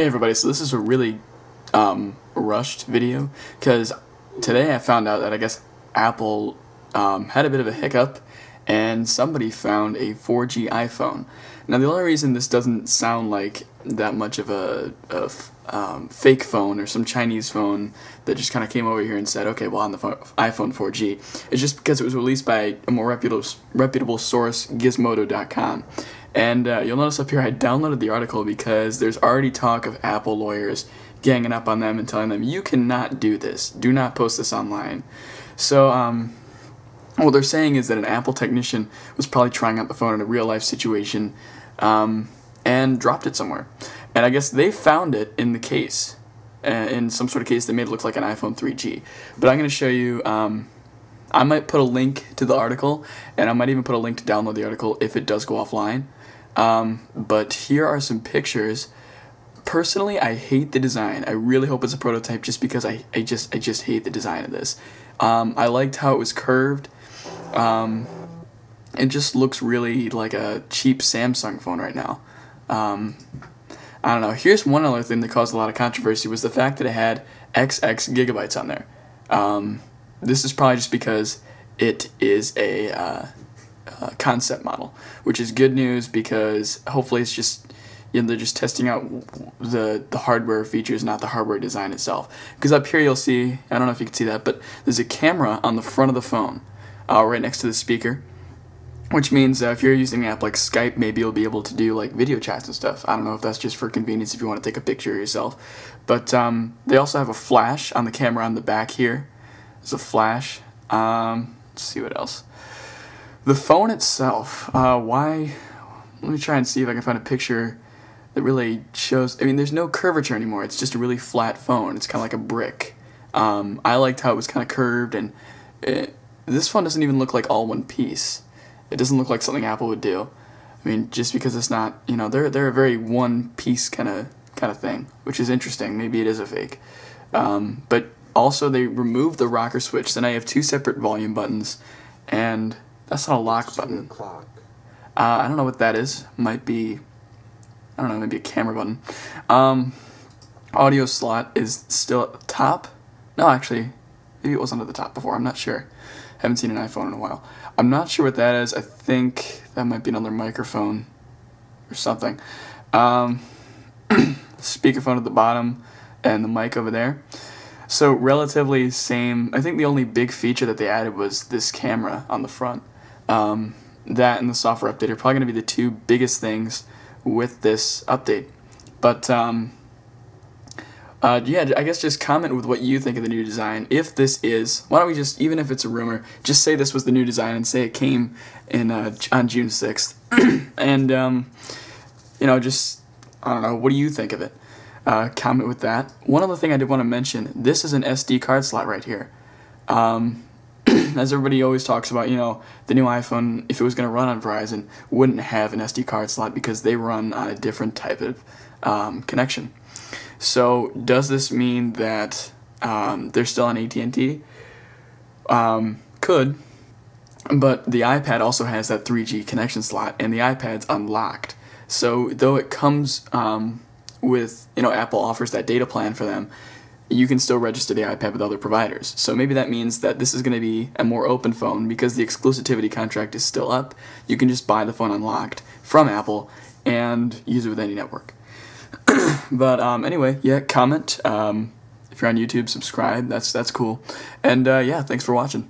Hey everybody, so this is a really rushed video because today I found out that I guess Apple had a bit of a hiccup and somebody found a 4G iPhone. Now the only reason this doesn't sound like that much of a fake phone or some Chinese phone that just kind of came over here and said, okay, well, on the iPhone 4G, is just because it was released by a more reputable source, Gizmodo.com. And you'll notice up here I downloaded the article because there's already talk of Apple lawyers ganging up on them and telling them, you cannot do this, do not post this online. So what they're saying is that an Apple technician was probably trying out the phone in a real life situation and dropped it somewhere. And I guess they found it in the case, in some sort of case that made it look like an iPhone 3G. But I'm going to show you, I might put a link to the article, and I might even put a link to download the article if it does go offline. But here are some pictures. Personally, I hate the design. I really hope it's a prototype just because I just hate the design of this. I liked how it was curved. It just looks really like a cheap Samsung phone right now. I don't know. Here's one other thing that caused a lot of controversy was the fact that it had XX gigabytes on there. This is probably just because it is a concept model, which is good news because hopefully it's just, they're just testing out the hardware features, not the hardware design itself. Because up here you'll see, I don't know if you can see that, but there's a camera on the front of the phone, right next to the speaker, which means if you're using an app like Skype, maybe you'll be able to do like video chats and stuff. I don't know if that's just for convenience if you want to take a picture of yourself. But they also have a flash on the camera on the back here. There's a flash. Let's see what else. The phone itself, let me try and see if I can find a picture that really shows, I mean, there's no curvature anymore. It's just a really flat phone. It's kind of like a brick. I liked how it was kind of curved, and this phone doesn't even look like all one piece. It doesn't look like something Apple would do. I mean, just because it's not, they're a very one piece kind of thing, which is interesting. Maybe it is a fake. But also they removed the rocker switch, so now you have two separate volume buttons, and that's not a lock button. I don't know what that is. Might be, I don't know, maybe a camera button. Audio slot is still at the top. No, actually, maybe it wasn't at the top before. I'm not sure. Haven't seen an iPhone in a while. I'm not sure what that is. I think that might be another microphone or something. Speakerphone at the bottom and the mic over there. So relatively same. I think the only big feature that they added was this camera on the front. That and the software update are probably going to be the two biggest things with this update. But yeah, I guess just comment with what you think of the new design. If this is, why don't we just, even if it's a rumor, just say this was the new design and say it came in on June 6th. And, just, I don't know, what do you think of it? Comment with that. One other thing I did want to mention, this is an SD card slot right here. As everybody always talks about, the new iPhone, if it was going to run on Verizon, wouldn't have an SD card slot because they run on a different type of connection. So does this mean that they're still on AT&T? Could, but the iPad also has that 3G connection slot, and the iPad's unlocked. So though it comes with, Apple offers that data plan for them, you can still register the iPad with other providers. So maybe that means that this is going to be a more open phone because the exclusivity contract is still up. You can just buy the phone unlocked from Apple and use it with any network. But anyway, yeah, comment. If you're on YouTube, subscribe. That's cool. And yeah, thanks for watching.